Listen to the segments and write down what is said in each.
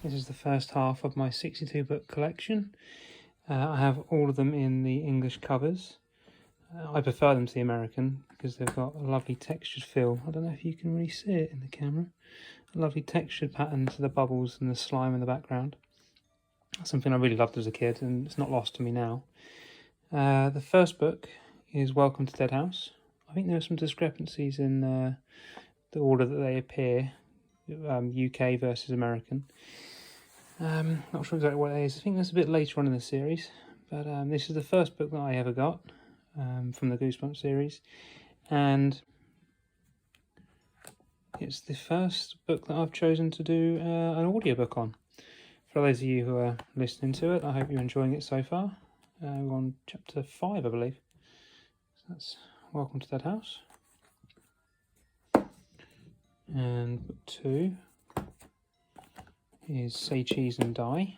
This is the first half of my 62 book collection. I have all of them in the English covers. I prefer them to the American because they've got a lovely textured feel. I don't know if you can really see it in the camera. A lovely textured pattern to the bubbles and the slime in the background. That's something I really loved as a kid, and it's not lost to me now. The first book is Welcome to Dead House. I think there are some discrepancies in the order that they appear, UK versus American. Not sure exactly what it is. I think that's a bit later on in the series, but this is the first book that I ever got from the Goosebumps series, and it's the first book that I've chosen to do an audiobook on. For those of you who are listening to it, I hope you're enjoying it so far. We're on chapter 5, I believe. So that's Welcome to Dead House. And book 2 is Say Cheese and Die.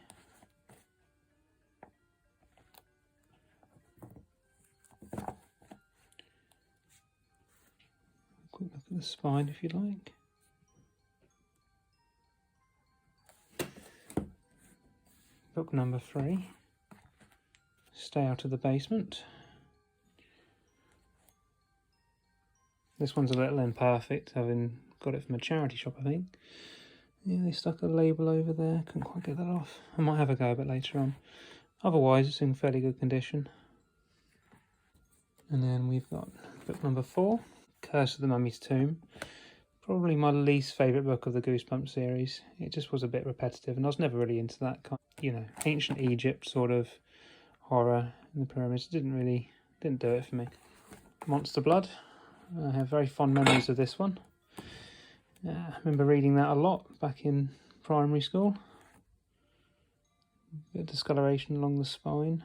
Quick look at the spine if you like. Book number 3, Stay Out of the Basement. This one's a little imperfect, having got it from a charity shop, I think. Yeah, they stuck a label over there, couldn't quite get that off. I might have a go a bit later on. Otherwise, it's in fairly good condition. And then we've got book number 4, Curse of the Mummy's Tomb. Probably my least favourite book of the Goosebumps series. It just was a bit repetitive, and I was never really into that kind of, ancient Egypt sort of horror in the pyramids. Didn't do it for me. Monster Blood. I have very fond memories of this one. I remember reading that a lot back in primary school. A bit of discoloration along the spine.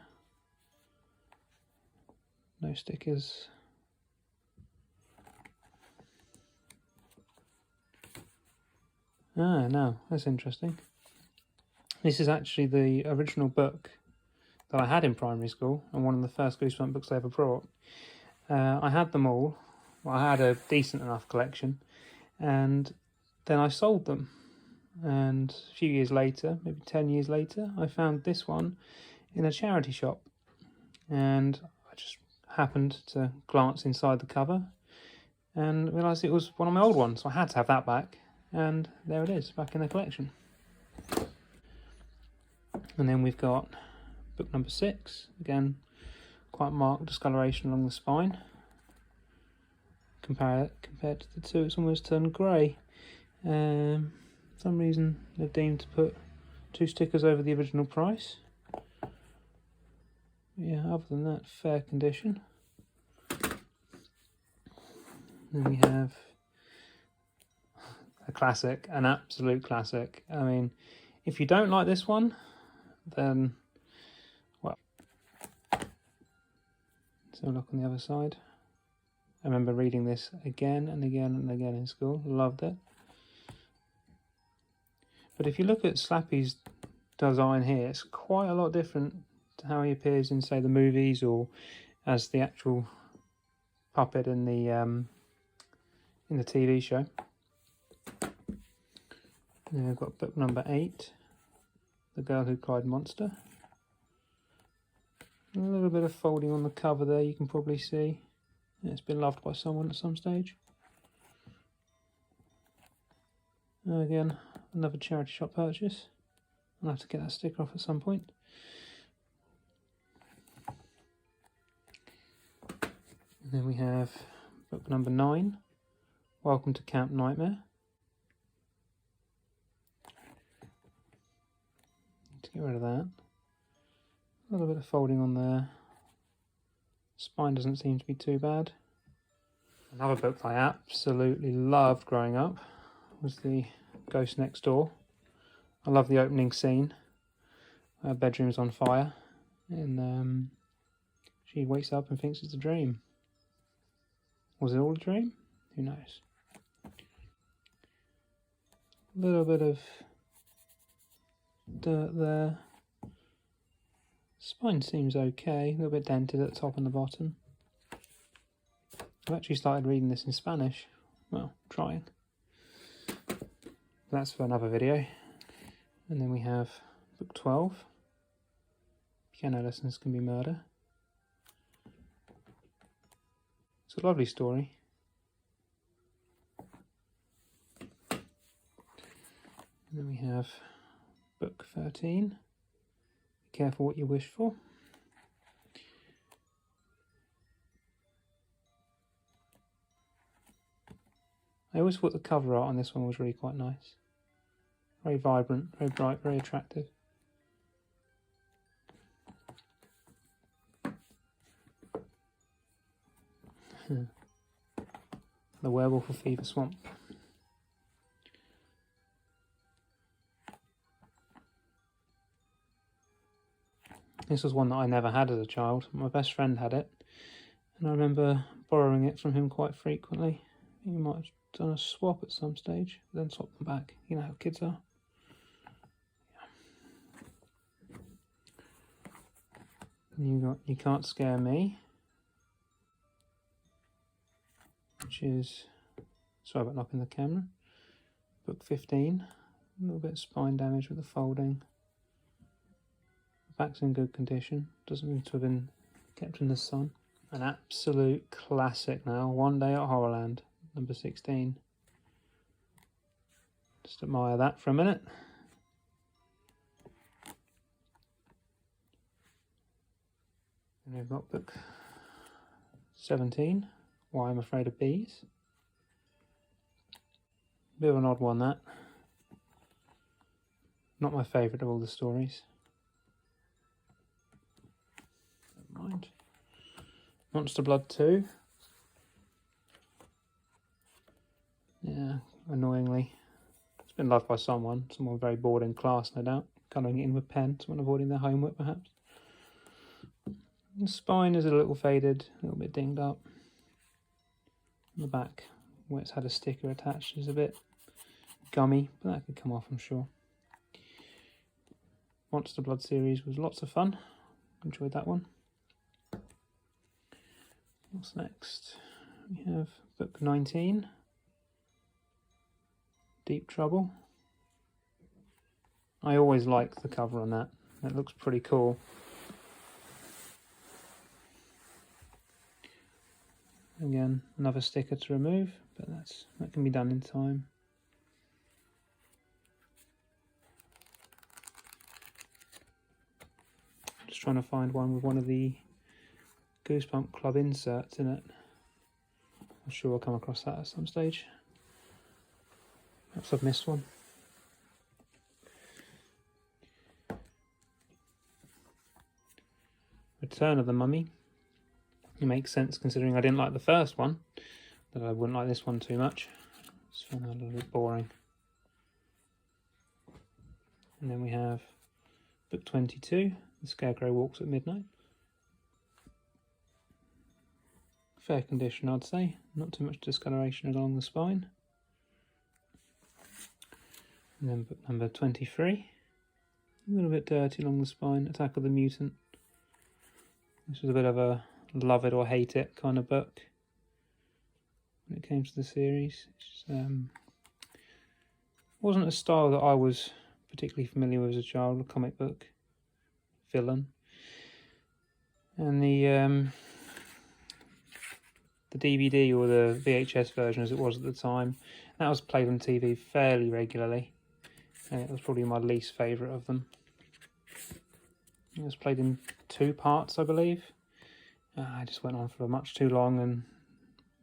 No stickers. Ah, no, that's interesting. This is actually the original book that I had in primary school, and one of the first Goosebumps books I ever brought. I had them all. Well, I had a decent enough collection, and then I sold them. And a few years later, maybe 10 years later, I found this one in a charity shop, and I just happened to glance inside the cover and realised it was one of my old ones, so I had to have that back, and there it is, back in the collection. And then we've got book number 6, again, quite marked discoloration along the spine. Compared to the two, it's almost turned grey. For some reason they've deemed to put 2 stickers over the original price. Yeah, other than that, fair condition. Then we have a classic, an absolute classic. I mean, if you don't like this one, then, well. So look on the other side. I remember reading this again and again and again in school. Loved it. But if you look at Slappy's design here, it's quite a lot different to how he appears in, say, the movies or as the actual puppet in the TV show. Then we've got book number 8, The Girl Who Cried Monster. A little bit of folding on the cover there, you can probably see. It's been loved by someone at some stage. Again, another charity shop purchase. I'll have to get that sticker off at some point. And then we have book number 9, Welcome to Camp Nightmare. To get rid of that. A little bit of folding on there. Spine doesn't seem to be too bad. Another book I absolutely loved growing up was The Ghost Next Door. I love the opening scene. Her bedroom's on fire, and she wakes up and thinks it's a dream. Was it all a dream? Who knows? A little bit of dirt there. Spine seems okay, a little bit dented at the top and the bottom. I've actually started reading this in Spanish. Well, trying. That's for another video. And then we have book 12, Piano Lessons Can Be Murder. It's a lovely story. And then we have book 13, Be Careful What You Wish For. I always thought the cover art on this one was really quite nice. Very vibrant, very bright, very attractive. The Werewolf of Fever Swamp. This was one that I never had as a child. My best friend had it, and I remember borrowing it from him quite frequently. I think we might have done a swap at some stage, then swapped them back. You know how kids are. And you got You Can't Scare Me, which is, sorry about knocking the camera, book 15. A little bit of spine damage with the folding. The back's in good condition, doesn't need to have been kept in the sun. An absolute classic now, One Day at Horrorland, number 16. Just admire that for a minute. And we've got book 17, Why I'm Afraid of Bees. Bit of an odd one, that. Not my favourite of all the stories. Never mind. Monster Blood 2. Yeah, annoyingly. It's been loved by someone very bored in class, no doubt. Colouring it in with pen, someone avoiding their homework perhaps. The spine is a little faded, a little bit dinged up. The back, where it's had a sticker attached, is a bit gummy, but that could come off, I'm sure. Monster Blood series was lots of fun. Enjoyed that one. What's next? We have book 19, Deep Trouble. I always liked the cover on that. It looks pretty cool. Again, another sticker to remove, but that can be done in time. Just trying to find one with one of the Goosebumps Club inserts in it. I'm sure I'll come across that at some stage. Perhaps I've missed one. Return of the Mummy. It makes sense considering I didn't like the first one, that I wouldn't like this one too much. Just found that a little bit boring. And then we have book 22, The Scarecrow Walks at Midnight. Fair condition, I'd say. Not too much discoloration along the spine. And then book number 23. A little bit dirty along the spine, Attack of the Mutant. This was a bit of a love it or hate it kind of book when it came to the series. It wasn't a style that I was particularly familiar with as a child, a comic book villain. And the DVD or the VHS version, as it was at the time, that was played on TV fairly regularly. And it was probably my least favourite of them. It was played in 2 parts, I believe. I just went on for much too long and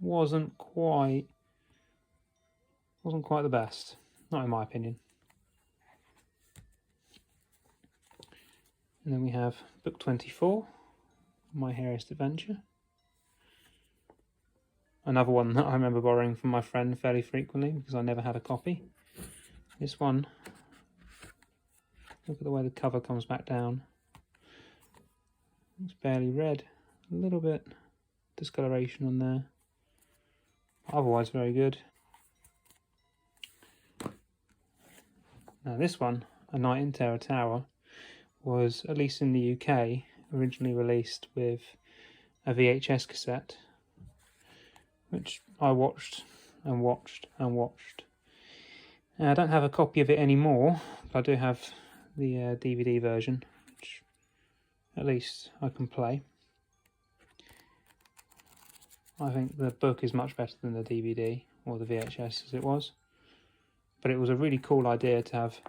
wasn't quite the best, not in my opinion. And then we have book 24, My Hairiest Adventure. Another one that I remember borrowing from my friend fairly frequently because I never had a copy. This one, look at the way the cover comes back down. It's barely red. A little bit discoloration on there. Otherwise very good. Now this one, A Night in Terror Tower, was, at least in the UK, originally released with a VHS cassette, which I watched and watched and watched. I don't have a copy of it anymore, but I do have the DVD version, which at least I can play. I think the book is much better than the DVD, or the VHS as it was. But it was a really cool idea to have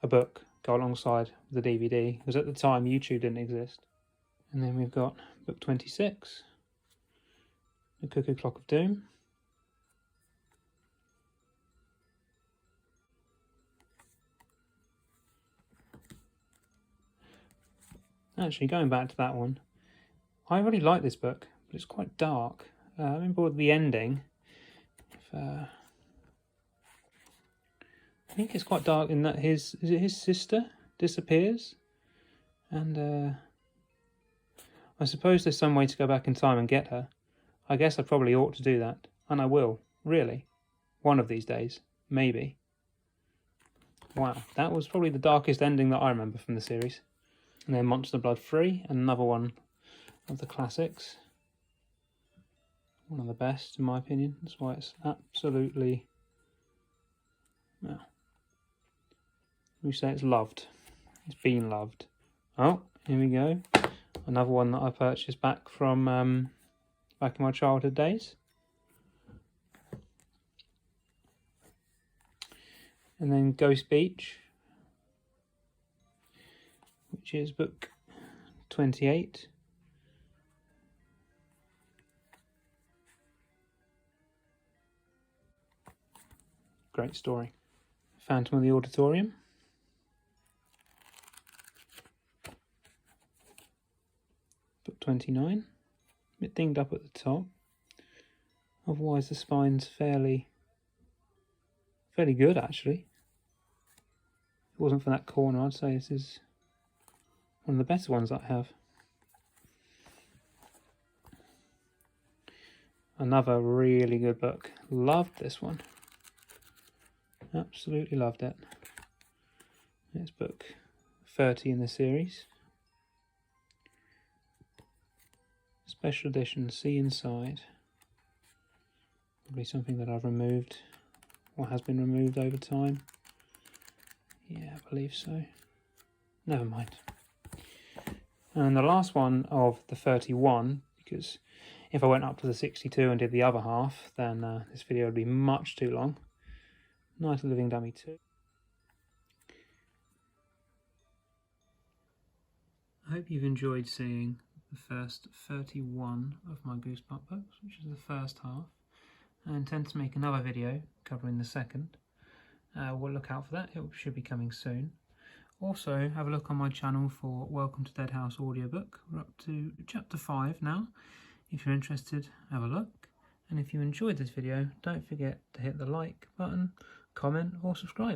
a book go alongside the DVD, because at the time YouTube didn't exist. And then we've got book 26, The Cuckoo Clock of Doom. Actually, going back to that one, I really like this book, but it's quite dark. I remember the ending. I think it's quite dark in that his sister disappears, and I suppose there's some way to go back in time and get her. I guess I probably ought to do that, and I will, really. One of these days, maybe. Wow, that was probably the darkest ending that I remember from the series. And then Monster Blood 3, another one of the classics. One of the best, in my opinion. That's why it's absolutely... well, we say it's loved. It's been loved. Oh, here we go. Another one that I purchased back from back in my childhood days. And then Ghost Beach, which is book 28. Great story. Phantom of the Auditorium. Book 29. A bit dinged up at the top. Otherwise the spine's fairly good actually. If it wasn't for that corner, I'd say this is one of the better ones that I have. Another really good book. Loved this one. Absolutely loved it. It's book 30 in the series. Special edition, See Inside. Probably something that I've removed, or has been removed over time. Yeah, I believe so. Never mind. And the last one of the 31, because if I went up to the 62 and did the other half, then this video would be much too long. Night of the Living Dummy 2. I hope you've enjoyed seeing the first 31 of my Goosebumps books, which is the first half. I intend to make another video covering the second. We'll look out for that, it should be coming soon. Also, have a look on my channel for Welcome to Dead House audiobook. We're up to chapter 5 now. If you're interested, have a look. And if you enjoyed this video, don't forget to hit the like button, comment or subscribe.